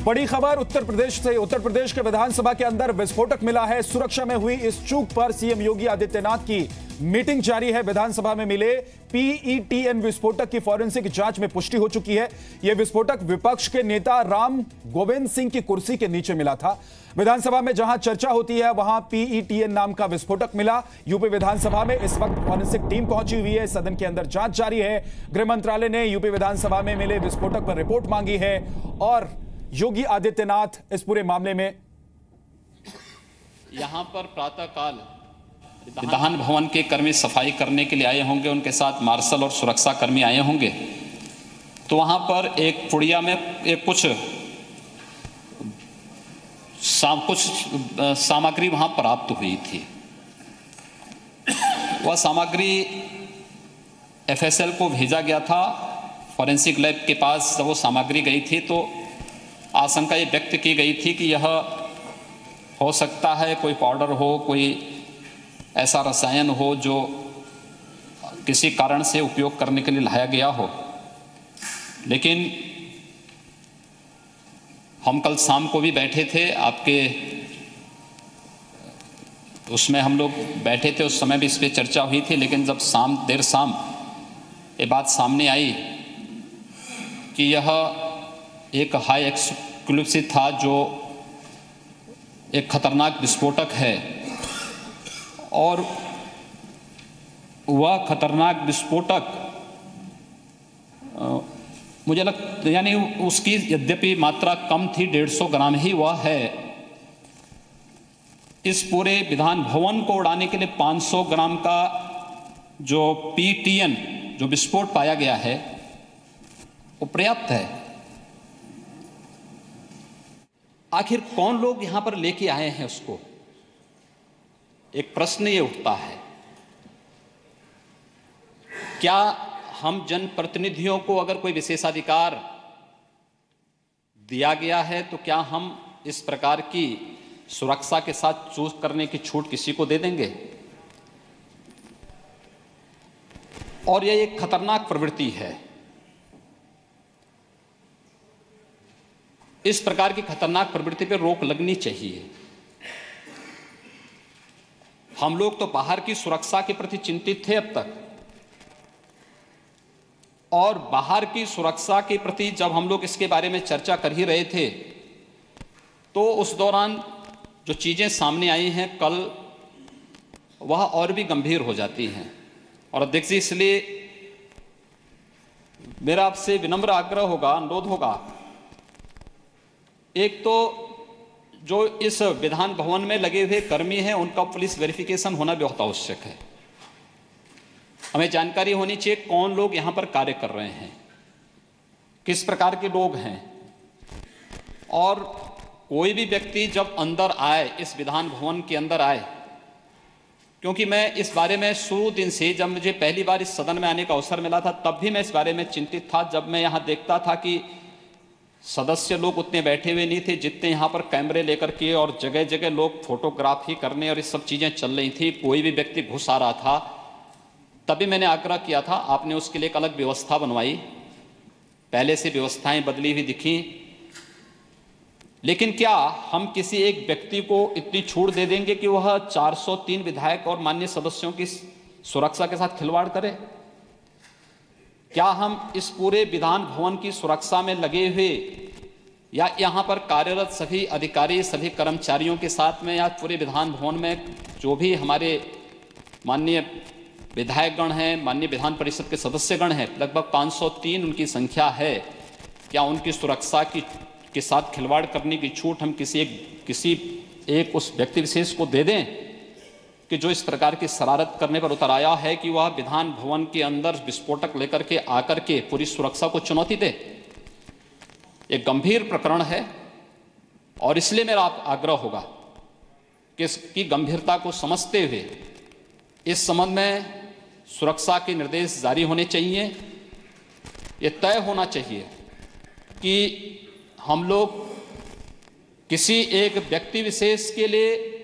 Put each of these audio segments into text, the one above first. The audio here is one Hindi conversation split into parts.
बड़ी खबर उत्तर प्रदेश से। उत्तर प्रदेश के विधानसभा के अंदर विस्फोटक मिला है। सुरक्षा में हुई इस चूक पर सीएम योगी आदित्यनाथ की मीटिंग जारी है। विधानसभा में मिले पीईटीएन विस्फोटक की फॉरेंसिक जांच में पुष्टि हो चुकी है। यह विस्फोटक विपक्ष के नेता राम गोविंद सिंह की कुर्सी के नीचे मिला था। विधानसभा में जहां चर्चा होती है वहां पीईटीएन नाम का विस्फोटक मिला। यूपी विधानसभा में इस वक्त फॉरेंसिक टीम पहुंची हुई है। सदन के अंदर जांच जारी है। गृह मंत्रालय ने यूपी विधानसभा में मिले विस्फोटक पर रिपोर्ट मांगी है और योगी आदित्यनाथ इस पूरे मामले में यहां पर प्रातःकाल विधान भवन के कर्मी सफाई करने के लिए आए होंगे, उनके साथ मार्शल और सुरक्षा कर्मी आए होंगे। तो वहां पर एक पुड़िया में एक कुछ सामग्री वहां प्राप्त हुई थी। वह सामग्री एफएसएल को भेजा गया था। फॉरेंसिक लैब के पास जब वो सामग्री गई थी तो आशंका ये व्यक्त की गई थी कि यह हो सकता है कोई पाउडर हो, कोई ऐसा रसायन हो जो किसी कारण से उपयोग करने के लिए लाया गया हो। लेकिन हम कल शाम को भी बैठे थे, आपके उसमें हम लोग बैठे थे, उस समय भी इस पर चर्चा हुई थी। लेकिन जब देर शाम ये बात सामने आई कि यह एक हाई एक्सप्लोसिव था, जो एक खतरनाक विस्फोटक है, और वह खतरनाक विस्फोटक मुझे यानी उसकी यद्यपि मात्रा कम थी, 150 ग्राम ही वह है। इस पूरे विधान भवन को उड़ाने के लिए 500 ग्राम का जो पीटीएन जो विस्फोट पाया गया है वो पर्याप्त है। आखिर कौन लोग यहां पर लेके आए हैं उसको, एक प्रश्न ये उठता है। क्या हम जनप्रतिनिधियों को अगर कोई विशेषाधिकार दिया गया है तो क्या हम इस प्रकार की सुरक्षा के साथ चूज करने की छूट किसी को दे देंगे? और यह एक खतरनाक प्रवृत्ति है। इस प्रकार की खतरनाक प्रवृत्ति पर रोक लगनी चाहिए। हम लोग तो बाहर की सुरक्षा के प्रति चिंतित थे अब तक, और बाहर की सुरक्षा के प्रति जब हम लोग इसके बारे में चर्चा कर ही रहे थे तो उस दौरान जो चीजें सामने आई हैं कल, वह और भी गंभीर हो जाती हैं। और अध्यक्ष जी, इसलिए मेरा आपसे विनम्र आग्रह होगा, अनुरोध होगा, एक तो जो इस विधान भवन में लगे हुए कर्मी हैं उनका पुलिस वेरिफिकेशन होना बहुत आवश्यक है। हमें जानकारी होनी चाहिए कौन लोग यहां पर कार्य कर रहे हैं, किस प्रकार के लोग हैं। और कोई भी व्यक्ति जब अंदर आए, इस विधान भवन के अंदर आए, क्योंकि मैं इस बारे में शुरू दिन से, जब मुझे पहली बार इस सदन में आने का अवसर मिला था तब भी मैं इस बारे में चिंतित था। जब मैं यहां देखता था कि सदस्य लोग उतने बैठे हुए नहीं थे जितने यहाँ पर कैमरे लेकर के, और जगह जगह लोग फोटोग्राफी करने और ये सब चीज़ें चल रही थी, कोई भी व्यक्ति घुस आ रहा था, तभी मैंने आग्रह किया था। आपने उसके लिए एक अलग व्यवस्था बनवाई, पहले से व्यवस्थाएं बदली हुई दिखी। लेकिन क्या हम किसी एक व्यक्ति को इतनी छूट दे देंगे कि वह 403 विधायक और माननीय सदस्यों की सुरक्षा के साथ खिलवाड़ करे? क्या हम इस पूरे विधान भवन की सुरक्षा में लगे हुए या यहाँ पर कार्यरत सभी अधिकारी, सभी कर्मचारियों के साथ में, या पूरे विधान भवन में जो भी हमारे माननीय विधायकगण हैं, माननीय विधान परिषद के सदस्यगण हैं, लगभग 503 उनकी संख्या है, क्या उनकी सुरक्षा के साथ खिलवाड़ करने की छूट हम किसी एक उस व्यक्ति विशेष को दे दें कि जो इस प्रकार की शरारत करने पर उतर आया है कि वह विधान भवन के अंदर विस्फोटक लेकर के आकर के पूरी सुरक्षा को चुनौती दे? एक गंभीर प्रकरण है और इसलिए मेरा आग्रह होगा कि इसकी गंभीरता को समझते हुए इस संबंध में सुरक्षा के निर्देश जारी होने चाहिए। ये तय होना चाहिए कि हम लोग किसी एक व्यक्ति विशेष के लिए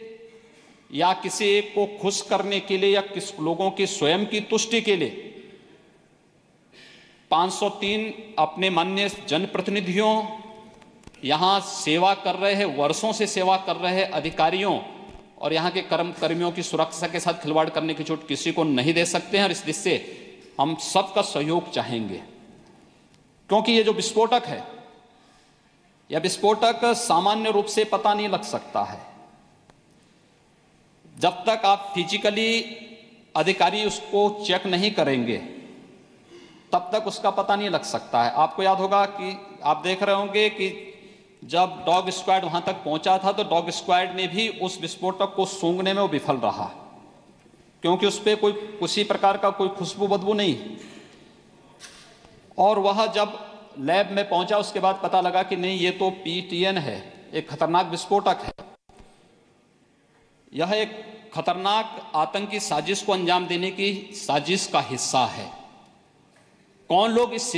या किसी एक को खुश करने के लिए या किस लोगों की स्वयं की तुष्टि के लिए 503 अपने माननीय जनप्रतिनिधियों यहाँ सेवा कर रहे हैं, वर्षों से सेवा कर रहे हैं अधिकारियों और यहाँ के कर्मियों की सुरक्षा के साथ खिलवाड़ करने की छूट किसी को नहीं दे सकते हैं। और इस दिशा से हम सबका सहयोग चाहेंगे, क्योंकि ये जो विस्फोटक है, यह विस्फोटक सामान्य रूप से पता नहीं लग सकता है। जब तक आप फिजिकली अधिकारी उसको चेक नहीं करेंगे तब तक उसका पता नहीं लग सकता है। आपको याद होगा कि आप देख रहे होंगे कि जब डॉग स्क्वाड वहां तक पहुंचा था तो डॉग स्क्वाड ने भी उस विस्फोटक को सूंघने में वो विफल रहा, क्योंकि उस पर कोई किसी प्रकार का कोई खुशबू बदबू नहीं। और वह जब लैब में पहुंचा उसके बाद पता लगा कि नहीं, ये तो PTN है, एक खतरनाक विस्फोटक है। यह एक खतरनाक आतंकी साजिश को अंजाम देने की साजिश का हिस्सा है। कौन लोग इस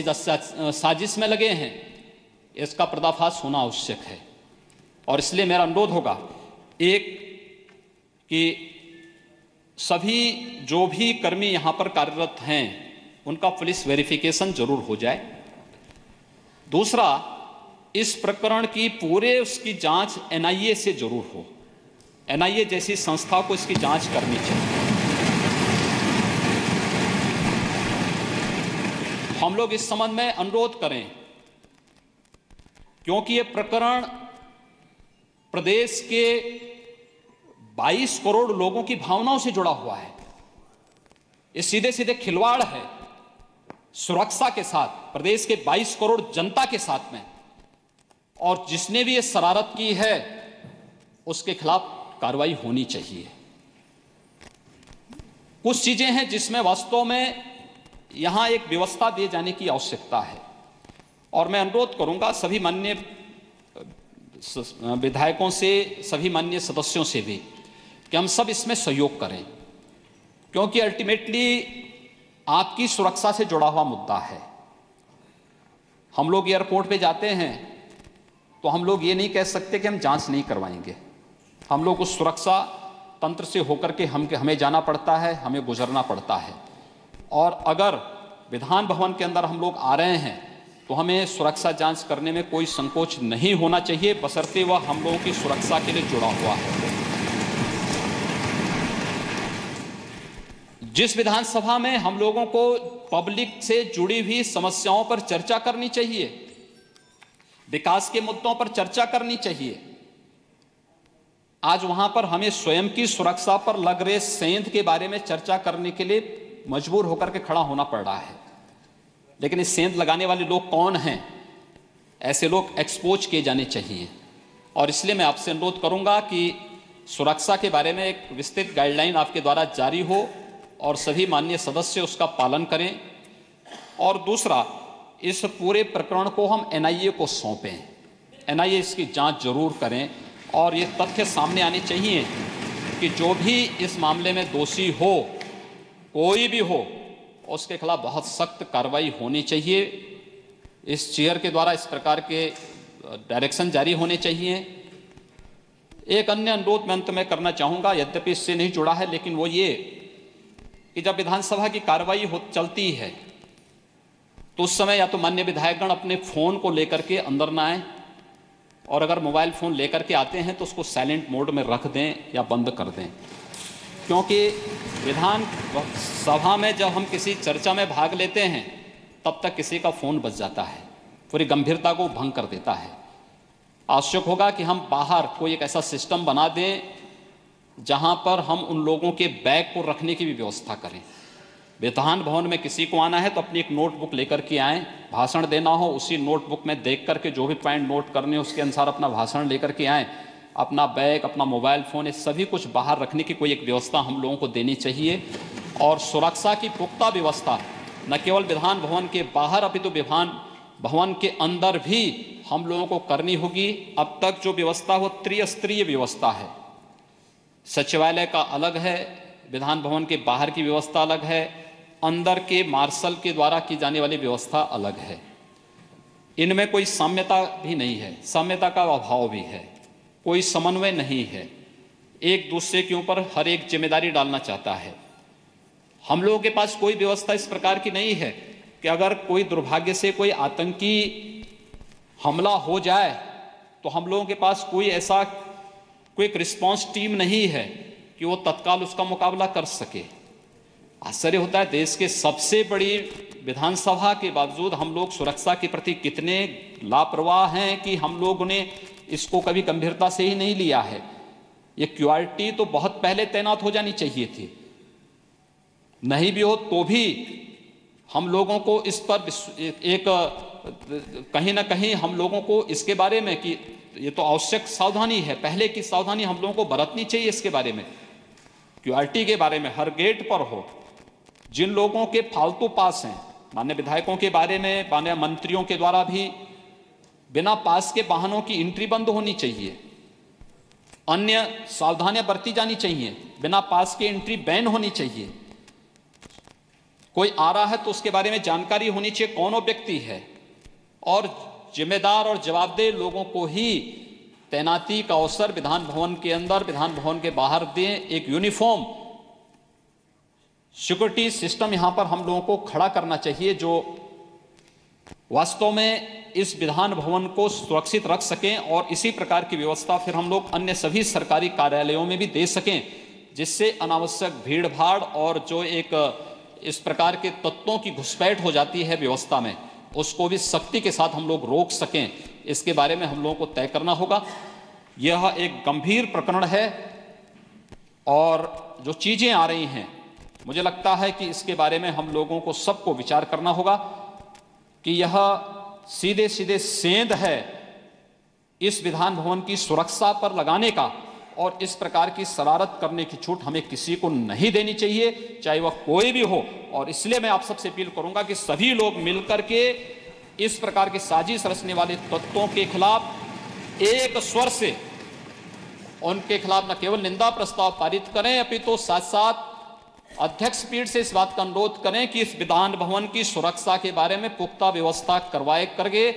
साजिश में लगे हैं, इसका पर्दाफाश होना आवश्यक है। और इसलिए मेरा अनुरोध होगा, एक कि सभी जो भी कर्मी यहां पर कार्यरत हैं उनका पुलिस वेरिफिकेशन जरूर हो जाए। दूसरा, इस प्रकरण की पूरे उसकी जांच NIA से जरूर हो। NIA जैसी संस्था को इसकी जांच करनी चाहिए। हम लोग इस संबंध में अनुरोध करें, क्योंकि ये प्रकरण प्रदेश के 22 करोड़ लोगों की भावनाओं से जुड़ा हुआ है। ये सीधे सीधे खिलवाड़ है सुरक्षा के साथ, प्रदेश के 22 करोड़ जनता के साथ में। और जिसने भी ये शरारत की है उसके खिलाफ कार्रवाई होनी चाहिए। कुछ चीजें हैं जिसमें वास्तव में यहां एक व्यवस्था दिए जाने की आवश्यकता है। और मैं अनुरोध करूंगा सभी माननीय विधायकों से, सभी माननीय सदस्यों से भी, कि हम सब इसमें सहयोग करें, क्योंकि अल्टीमेटली आपकी सुरक्षा से जुड़ा हुआ मुद्दा है। हम लोग एयरपोर्ट पे जाते हैं तो हम लोग ये नहीं कह सकते कि हम जांच नहीं करवाएंगे। हम लोग उस सुरक्षा तंत्र से होकर के हमें जाना पड़ता है, हमें गुजरना पड़ता है। और अगर विधान भवन के अंदर हम लोग आ रहे हैं तो हमें सुरक्षा जांच करने में कोई संकोच नहीं होना चाहिए, बशर्ते वह हम लोगों की सुरक्षा के लिए जुड़ा हुआ है। जिस विधानसभा में हम लोगों को पब्लिक से जुड़ी हुई समस्याओं पर चर्चा करनी चाहिए, विकास के मुद्दों पर चर्चा करनी चाहिए, आज वहां पर हमें स्वयं की सुरक्षा पर लग रहे सेंध के बारे में चर्चा करने के लिए मजबूर होकर के खड़ा होना पड़ रहा है। लेकिन इस सेंध लगाने वाले लोग कौन हैं, ऐसे लोग एक्सपोज किए जाने चाहिए। और इसलिए मैं आपसे अनुरोध करूंगा कि सुरक्षा के बारे में एक विस्तृत गाइडलाइन आपके द्वारा जारी हो और सभी माननीय सदस्य उसका पालन करें। और दूसरा, इस पूरे प्रकरण को हम NIA को सौंपें, NIA इसकी जांच जरूर करें। और ये तथ्य सामने आने चाहिए कि जो भी इस मामले में दोषी हो, कोई भी हो, उसके खिलाफ बहुत सख्त कार्रवाई होनी चाहिए। इस चेयर के द्वारा इस प्रकार के डायरेक्शन जारी होने चाहिए। एक अन्य अनुरोध मैं अंत में करना चाहूँगा, यद्यपि इससे नहीं जुड़ा है, लेकिन वो ये कि जब विधानसभा की कार्रवाई चलती है तो उस समय या तो माननीय विधायकगण अपने फ़ोन को लेकर के अंदर ना आए, और अगर मोबाइल फ़ोन लेकर के आते हैं तो उसको साइलेंट मोड में रख दें या बंद कर दें। क्योंकि विधान सभा में जब हम किसी चर्चा में भाग लेते हैं तब तक किसी का फ़ोन बज जाता है, पूरी गंभीरता को भंग कर देता है। आवश्यक होगा कि हम बाहर कोई एक ऐसा सिस्टम बना दें जहां पर हम उन लोगों के बैग को रखने की भी व्यवस्था करें। विधान भवन में किसी को आना है तो अपनी एक नोटबुक लेकर के आएँ, भाषण देना हो उसी नोटबुक में देख करके जो भी पॉइंट नोट करने उसके अनुसार अपना भाषण लेकर के आएँ। अपना बैग, अपना मोबाइल फ़ोन, ये सभी कुछ बाहर रखने की कोई एक व्यवस्था हम लोगों को देनी चाहिए। और सुरक्षा की पुख्ता व्यवस्था न केवल विधान भवन के बाहर अपितु विधान भवन के अंदर भी हम लोगों को करनी होगी। अब तक जो व्यवस्था वो त्रिस्तरीय व्यवस्था है, सचिवालय का अलग है, विधान भवन के बाहर की व्यवस्था अलग है, अंदर के मार्शल के द्वारा की जाने वाली व्यवस्था अलग है। इनमें कोई साम्यता भी नहीं है, साम्यता का अभाव भी है, कोई समन्वय नहीं है, एक दूसरे के ऊपर हर एक जिम्मेदारी डालना चाहता है। हम लोगों के पास कोई व्यवस्था इस प्रकार की नहीं है कि अगर कोई दुर्भाग्य से कोई आतंकी हमला हो जाए तो हम लोगों के पास कोई ऐसा क्विक रिस्पांस टीम नहीं है कि वो तत्काल उसका मुकाबला कर सके। आश्चर्य होता है, देश के सबसे बड़ी विधानसभा के बावजूद हम लोग सुरक्षा के प्रति कितने लापरवाह हैं कि हम लोगों ने इसको कभी गंभीरता से ही नहीं लिया है। ये क्यूआरटी तो बहुत पहले तैनात हो जानी चाहिए थी, नहीं भी हो तो भी हम लोगों को इस पर एक कहीं ना कहीं हम लोगों को इसके बारे में कि ये तो आवश्यक सावधानी है, पहले की सावधानी हम लोगों को बरतनी चाहिए। इसके बारे में क्यूआरटी के बारे में हर गेट पर हो, जिन लोगों के फालतू पास हैं, मान्य विधायकों के बारे में, मान्य मंत्रियों के द्वारा भी बिना पास के वाहनों की एंट्री बंद होनी चाहिए। अन्य सावधानियां बरती जानी चाहिए, बिना पास के एंट्री बैन होनी चाहिए। कोई आ रहा है तो उसके बारे में जानकारी होनी चाहिए कौन वो व्यक्ति है, और जिम्मेदार और जवाबदेह लोगों को ही तैनाती का अवसर विधान भवन के अंदर, विधान भवन के बाहर दें। एक यूनिफॉर्म सिक्योरिटी सिस्टम यहां पर हम लोगों को खड़ा करना चाहिए, जो वास्तव में इस विधान भवन को सुरक्षित रख सकें, और इसी प्रकार की व्यवस्था फिर हम लोग अन्य सभी सरकारी कार्यालयों में भी दे सकें, जिससे अनावश्यक भीड़ भाड़ और जो एक इस प्रकार के तत्वों की घुसपैठ हो जाती है व्यवस्था में, उसको भी सख्ती के साथ हम लोग रोक सकें। इसके बारे में हम लोगों को तय करना होगा। यह एक गंभीर प्रकरण है, और जो चीजें आ रही हैं, मुझे लगता है कि इसके बारे में हम लोगों को सबको विचार करना होगा कि यह सीधे सीधे सेंध है इस विधान भवन की सुरक्षा पर लगाने का, और इस प्रकार की शरारत करने की छूट हमें किसी को नहीं देनी चाहिए, चाहे वह कोई भी हो। और इसलिए मैं आप सबसे अपील करूंगा कि सभी लोग मिलकर के इस प्रकार की साजिश रचने वाले तत्वों के खिलाफ एक स्वर से उनके खिलाफ न केवल निंदा प्रस्ताव पारित करें, अपितु साथ साथ अध्यक्ष पीठ से इस बात का अनुरोध करें कि इस विधान भवन की सुरक्षा के बारे में पुख्ता व्यवस्था करवाए करके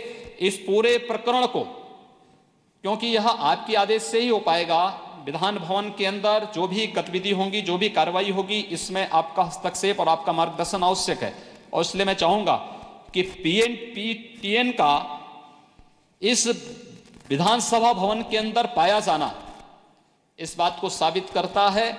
इस पूरे प्रकरण को, क्योंकि यह आपके आदेश से ही हो पाएगा। विधान भवन के अंदर जो भी गतिविधि होंगी, जो भी कार्रवाई होगी, इसमें आपका हस्तक्षेप और आपका मार्गदर्शन आवश्यक है। और इसलिए मैं चाहूंगा कि PNPTN का इस विधानसभा भवन के अंदर पाया जाना इस बात को साबित करता है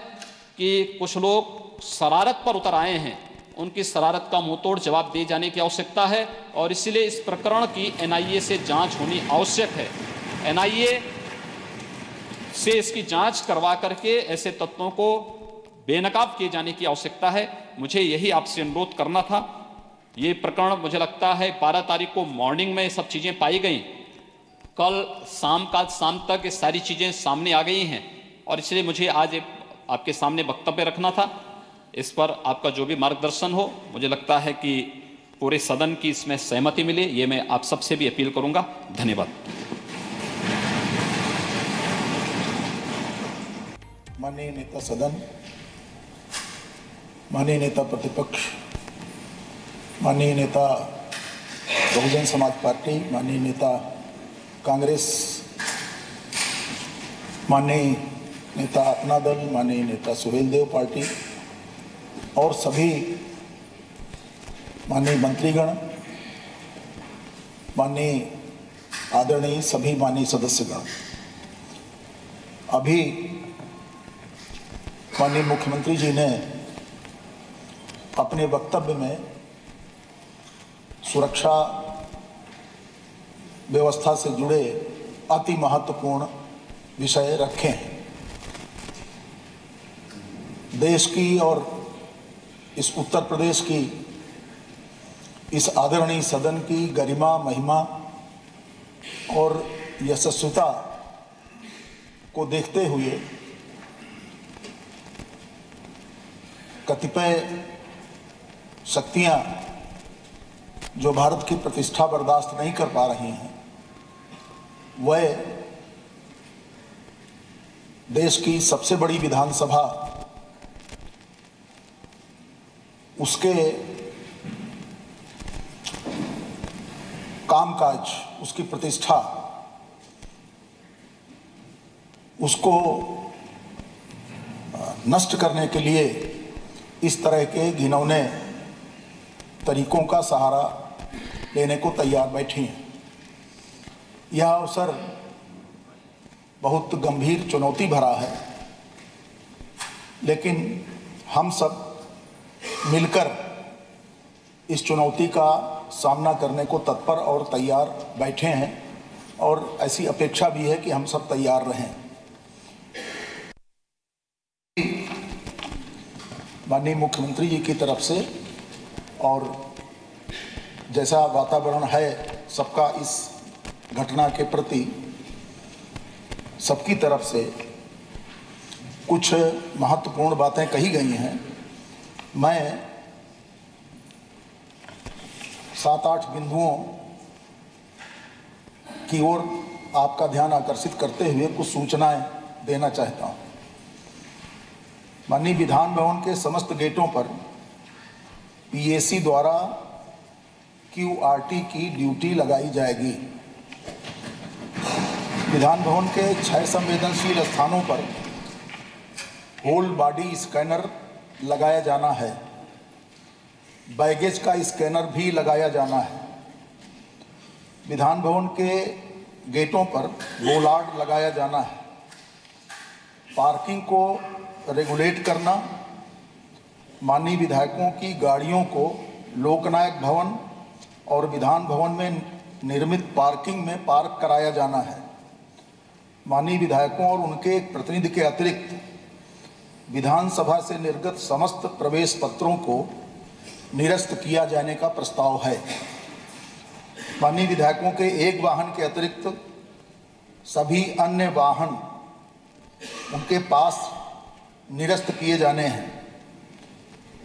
कि कुछ लोग शरारत पर उतर आए हैं, उनकी शरारत का मुंहतोड़ जवाब दिए जाने की आवश्यकता है, और इसलिए इस प्रकरण की NIA से जांच होनी आवश्यक है। NIA से इसकी जांच करवा करके ऐसे तत्वों को बेनकाब किए जाने की आवश्यकता है। मुझे यही आपसे अनुरोध करना था। ये प्रकरण मुझे लगता है 12 तारीख को मॉर्निंग में सब चीजें पाई गई, कल शाम तक ये सारी चीजें सामने आ गई हैं, और इसलिए मुझे आज आपके सामने वक्तव्य रखना था। इस पर आपका जो भी मार्गदर्शन हो, मुझे लगता है कि पूरे सदन की इसमें सहमति मिले, ये मैं आप सबसे भी अपील करूंगा। धन्यवाद। माननीय नेता सदन, माननीय नेता प्रतिपक्ष, माननीय नेता बहुजन समाज पार्टी, माननीय नेता कांग्रेस, माननीय नेता अपना दल, माननीय नेता सुहेल देव पार्टी, और सभी माननीय मंत्रीगण, माननीय आदरणीय सभी माननीय सदस्यगण, अभी माननीय मुख्यमंत्री जी ने अपने वक्तव्य में सुरक्षा व्यवस्था से जुड़े अति महत्वपूर्ण विषय रखे हैं। देश की और इस उत्तर प्रदेश की, इस आदरणीय सदन की गरिमा, महिमा और यशस्विता को देखते हुए कतिपय शक्तियां जो भारत की प्रतिष्ठा बर्दाश्त नहीं कर पा रही हैं, वह देश की सबसे बड़ी विधानसभा, उसके कामकाज, उसकी प्रतिष्ठा, उसको नष्ट करने के लिए इस तरह के घिनौने तरीकों का सहारा लेने को तैयार बैठी हैं। यह अवसर बहुत गंभीर चुनौती भरा है, लेकिन हम सब मिलकर इस चुनौती का सामना करने को तत्पर और तैयार बैठे हैं और ऐसी अपेक्षा भी है कि हम सब तैयार रहें। माननीय मुख्यमंत्री जी की तरफ से और जैसा वातावरण है सबका इस घटना के प्रति सबकी तरफ से कुछ महत्वपूर्ण बातें कही गई हैं। मैं 7-8 बिंदुओं की ओर आपका ध्यान आकर्षित करते हुए कुछ सूचनाएं देना चाहता हूं। माननीय विधान भवन के समस्त गेटों पर पीएसी द्वारा क्यूआरटी की ड्यूटी लगाई जाएगी। विधान भवन के 6 संवेदनशील स्थानों पर होल बॉडी स्कैनर लगाया जाना है। बैगेज का स्कैनर भी लगाया जाना है। विधान भवन के गेटों पर बोलार्ड लगाया जाना है। पार्किंग को रेगुलेट करना, माननीय विधायकों की गाड़ियों को लोकनायक भवन और विधान भवन में निर्मित पार्किंग में पार्क कराया जाना है। माननीय विधायकों और उनके एक प्रतिनिधि के अतिरिक्त विधानसभा से निर्गत समस्त प्रवेश पत्रों को निरस्त किया जाने का प्रस्ताव है। माननीय विधायकों के एक वाहन के अतिरिक्त सभी अन्य वाहन उनके पास निरस्त किए जाने हैं।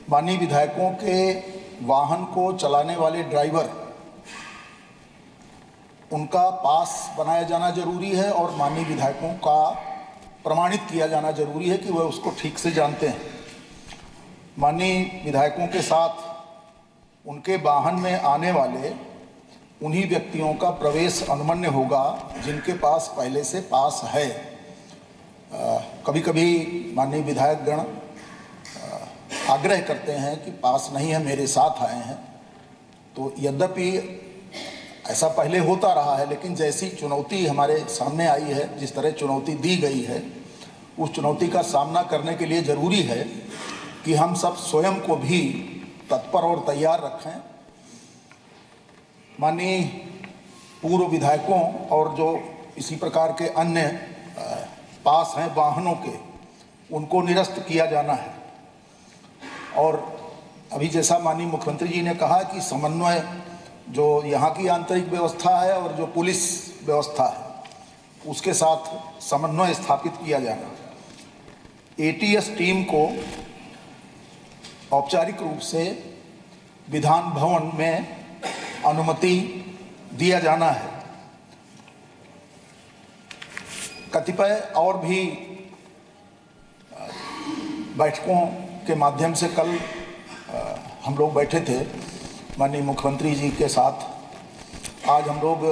माननीय विधायकों के वाहन को चलाने वाले ड्राइवर, उनका पास बनाया जाना जरूरी है और माननीय विधायकों का प्रमाणित किया जाना जरूरी है कि वह उसको ठीक से जानते हैं। माननीय विधायकों के साथ उनके वाहन में आने वाले उन्हीं व्यक्तियों का प्रवेश अनुमन्य होगा जिनके पास पहले से पास है। कभी कभी माननीय विधायकगण आग्रह करते हैं कि पास नहीं है, मेरे साथ आए हैं। तो यद्यपि ऐसा पहले होता रहा है, लेकिन जैसी चुनौती हमारे सामने आई है, जिस तरह चुनौती दी गई है, उस चुनौती का सामना करने के लिए ज़रूरी है कि हम सब स्वयं को भी तत्पर और तैयार रखें। माननीय पूर्व विधायकों और जो इसी प्रकार के अन्य पास हैं वाहनों के, उनको निरस्त किया जाना है। और अभी जैसा माननीय मुख्यमंत्री जी ने कहा कि समन्वय जो यहाँ की आंतरिक व्यवस्था है और जो पुलिस व्यवस्था है उसके साथ समन्वय स्थापित किया जाना। एटीएस टीम को औपचारिक रूप से विधान भवन में अनुमति दिया जाना है। कतिपय और भी बैठकों के माध्यम से कल हम लोग बैठे थे माननीय मुख्यमंत्री जी के साथ। आज हम लोग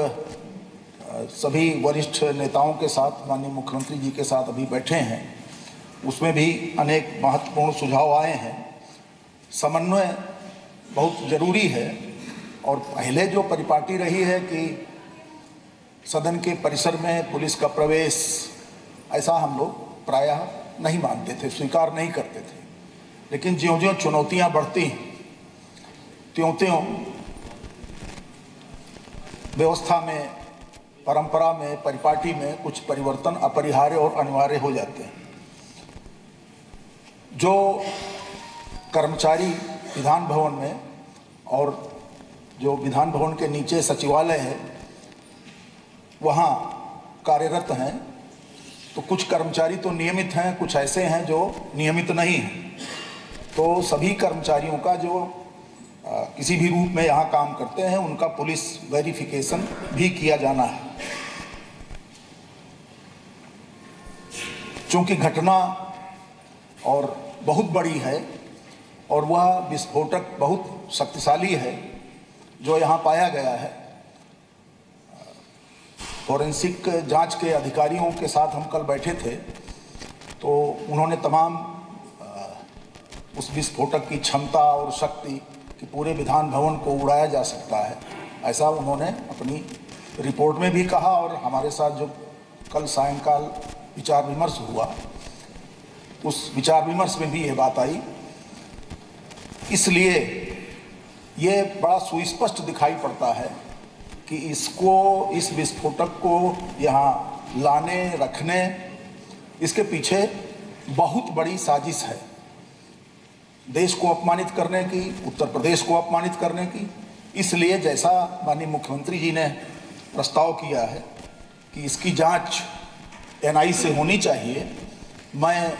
सभी वरिष्ठ नेताओं के साथ माननीय मुख्यमंत्री जी के साथ अभी बैठे हैं। उसमें भी अनेक महत्वपूर्ण सुझाव आए हैं। समन्वय बहुत ज़रूरी है और पहले जो परिपाटी रही है कि सदन के परिसर में पुलिस का प्रवेश, ऐसा हम लोग प्रायः नहीं मानते थे, स्वीकार नहीं करते थे। लेकिन ज्यों-ज्यों चुनौतियां बढ़ती हैं त्यों-त्यों व्यवस्था में, परंपरा में, परिपाटी में कुछ परिवर्तन अपरिहार्य और अनिवार्य हो जाते हैं। जो कर्मचारी विधान भवन में और जो विधान भवन के नीचे सचिवालय है वहाँ कार्यरत हैं, तो कुछ कर्मचारी तो नियमित हैं, कुछ ऐसे हैं जो नियमित नहीं हैं। तो सभी कर्मचारियों का जो किसी भी रूप में यहाँ काम करते हैं उनका पुलिस वेरिफिकेशन भी किया जाना है। चूँकि घटना और बहुत बड़ी है और वह विस्फोटक बहुत शक्तिशाली है जो यहाँ पाया गया है। फॉरेंसिक जांच के अधिकारियों के साथ हम कल बैठे थे तो उन्होंने तमाम उस विस्फोटक की क्षमता और शक्ति कि पूरे विधान भवन को उड़ाया जा सकता है, ऐसा उन्होंने अपनी रिपोर्ट में भी कहा और हमारे साथ जो कल सायंकाल विचार विमर्श हुआ, उस विचार विमर्श में भी ये बात आई। इसलिए ये बड़ा सुस्पष्ट दिखाई पड़ता है कि इस विस्फोटक को यहाँ लाने रखने, इसके पीछे बहुत बड़ी साजिश है, देश को अपमानित करने की, उत्तर प्रदेश को अपमानित करने की। इसलिए जैसा माननीय मुख्यमंत्री जी ने प्रस्ताव किया है कि इसकी जांच एनआई से होनी चाहिए, मैं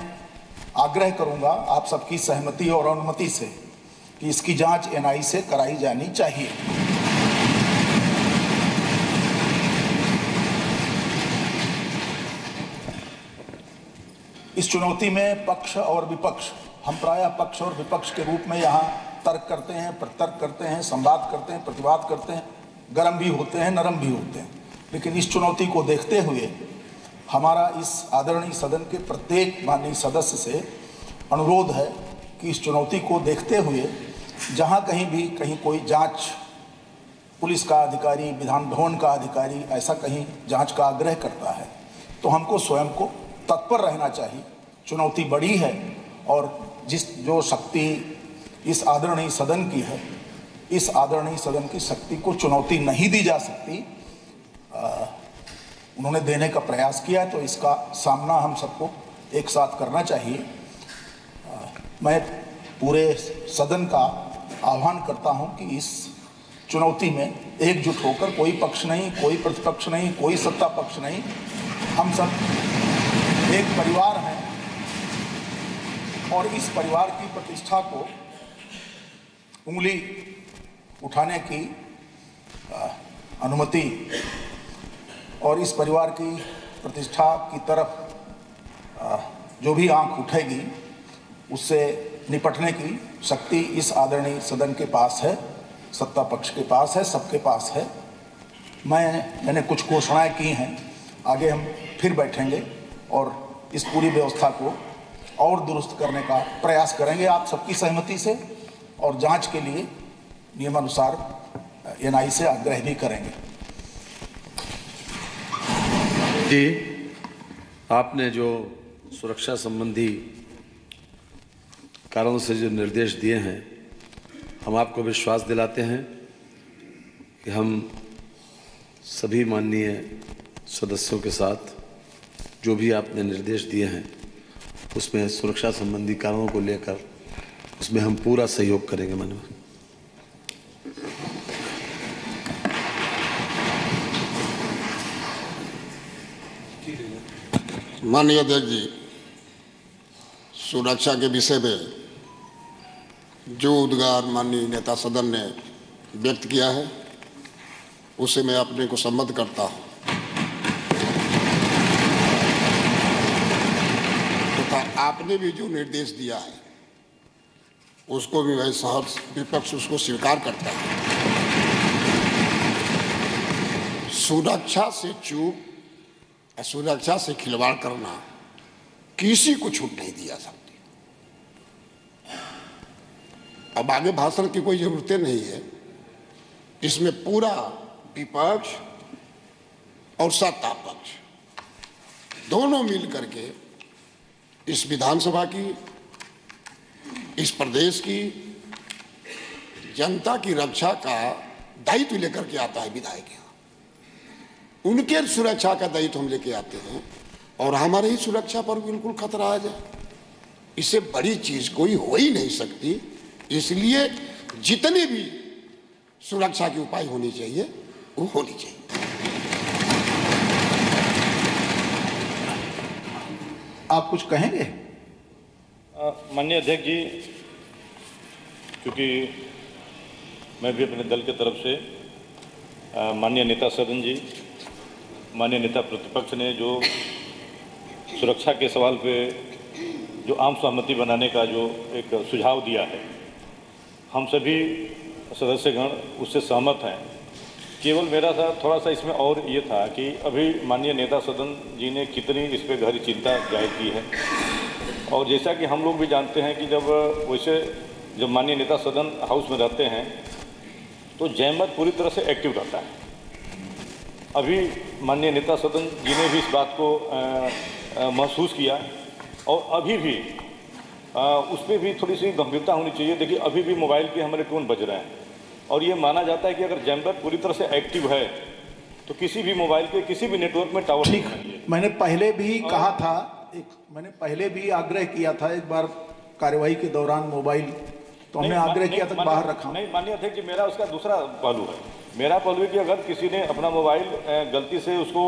आग्रह करूंगा आप सबकी सहमति और अनुमति से कि इसकी जांच एनआई से कराई जानी चाहिए। इस चुनौती में पक्ष और विपक्ष, हम प्रायः पक्ष और विपक्ष के रूप में यहाँ तर्क करते हैं, प्रतर्क करते हैं, संवाद करते हैं, प्रतिवाद करते हैं, गर्म भी होते हैं, नरम भी होते हैं। लेकिन इस चुनौती को देखते हुए हमारा इस आदरणीय सदन के प्रत्येक माननीय सदस्य से अनुरोध है कि इस चुनौती को देखते हुए जहाँ कहीं भी कहीं कोई जांच, पुलिस का अधिकारी, विधान भवन का अधिकारी ऐसा कहीं जांच का आग्रह करता है तो हमको स्वयं को तत्पर रहना चाहिए। चुनौती बड़ी है और जो शक्ति इस आदरणीय सदन की है, इस आदरणीय सदन की शक्ति को चुनौती नहीं दी जा सकती। उन्होंने देने का प्रयास किया तो इसका सामना हम सबको एक साथ करना चाहिए। मैं पूरे सदन का आह्वान करता हूं कि इस चुनौती में एकजुट होकर, कोई पक्ष नहीं, कोई प्रतिपक्ष नहीं, कोई सत्ता पक्ष नहीं, हम सब एक परिवार हैं और इस परिवार की प्रतिष्ठा को उंगली उठाने की अनुमति और इस परिवार की प्रतिष्ठा की तरफ जो भी आंख उठेगी उससे निपटने की शक्ति इस आदरणीय सदन के पास है, सत्ता पक्ष के पास है, सबके पास है। मैंने कुछ घोषणाएं की हैं, आगे हम फिर बैठेंगे और इस पूरी व्यवस्था को और दुरुस्त करने का प्रयास करेंगे आप सबकी सहमति से, और जांच के लिए नियमानुसार एनआई से आग्रह भी करेंगे। जी, आपने जो सुरक्षा संबंधी कारणों से जो निर्देश दिए हैं, हम आपको विश्वास दिलाते हैं कि हम सभी माननीय सदस्यों के साथ जो भी आपने निर्देश दिए हैं उसमें सुरक्षा संबंधी कारणों को लेकर उसमें हम पूरा सहयोग करेंगे। माननीय माननीय अध्यक्ष जी, सुरक्षा के विषय में जो उद्गार माननीय नेता सदन ने व्यक्त किया है उसे मैं अपने को सम्मत करता हूँ तथा आपने भी जो निर्देश दिया है उसको भी मैं सहर्ष विपक्ष उसको स्वीकार करता है। सुरक्षा से चूक, सुरक्षा से खिलवाड़ करना किसी को छूट नहीं दी जा सकती। अब आगे भाषण की कोई जरूरत नहीं है, इसमें पूरा विपक्ष और सत्ता पक्ष दोनों मिल करके इस विधानसभा की, इस प्रदेश की जनता की रक्षा का दायित्व लेकर के आता है विधायक। उनके सुरक्षा का दायित्व हम लेके आते हैं और हमारे ही सुरक्षा पर बिल्कुल खतरा आ जाए, इससे बड़ी चीज कोई हो ही नहीं सकती। इसलिए जितने भी सुरक्षा के उपाय होने चाहिए वो होनी चाहिए। आप कुछ कहेंगे? माननीय अध्यक्ष जी, क्योंकि मैं भी अपने दल के तरफ से माननीय नेता सदन जी, माननीय नेता प्रतिपक्ष ने जो सुरक्षा के सवाल पे जो आम सहमति बनाने का जो एक सुझाव दिया है, हम सभी सदस्यगण उससे सहमत हैं। केवल मेरा सा थोड़ा सा इसमें और ये था कि अभी माननीय नेता सदन जी ने कितनी इस पर गहरी चिंता जाहिर की है, और जैसा कि हम लोग भी जानते हैं कि जब माननीय नेता सदन हाउस में रहते हैं तो जयमत पूरी तरह से एक्टिव रहता है। अभी माननीय नेता सदन जी ने भी इस बात को महसूस किया और अभी भी उस पर भी थोड़ी सी गंभीरता होनी चाहिए। देखिए अभी भी मोबाइल के हमारे टोन बज रहे हैं और ये माना जाता है कि अगर जैमर पूरी तरह से एक्टिव है तो किसी भी मोबाइल के किसी भी नेटवर्क में टावर ठीक है। मैंने पहले भी कहा था, मैंने पहले भी आग्रह किया था एक बार कार्यवाही के दौरान मोबाइल, तो हमने आग्रह किया था बाहर रखा। नहीं माननीय अध्यक्ष जी, मेरा उसका दूसरा पहलू है। मेरा पहलू है कि अगर किसी ने अपना मोबाइल गलती से उसको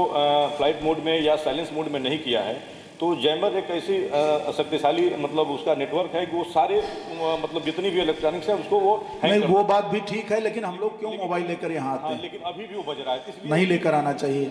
फ्लाइट मोड में या साइलेंस मोड में नहीं किया है तो जैमर एक ऐसी शक्तिशाली मतलब उसका नेटवर्क है कि वो सारे मतलब जितनी भी इलेक्ट्रॉनिक्स है उसको वो नहीं, वो बात भी ठीक है, लेकिन हम लोग क्यों मोबाइल लेकर यहाँ आते हैं? लेकिन अभी भी वो बज रहा है, नहीं लेकर आना चाहिए।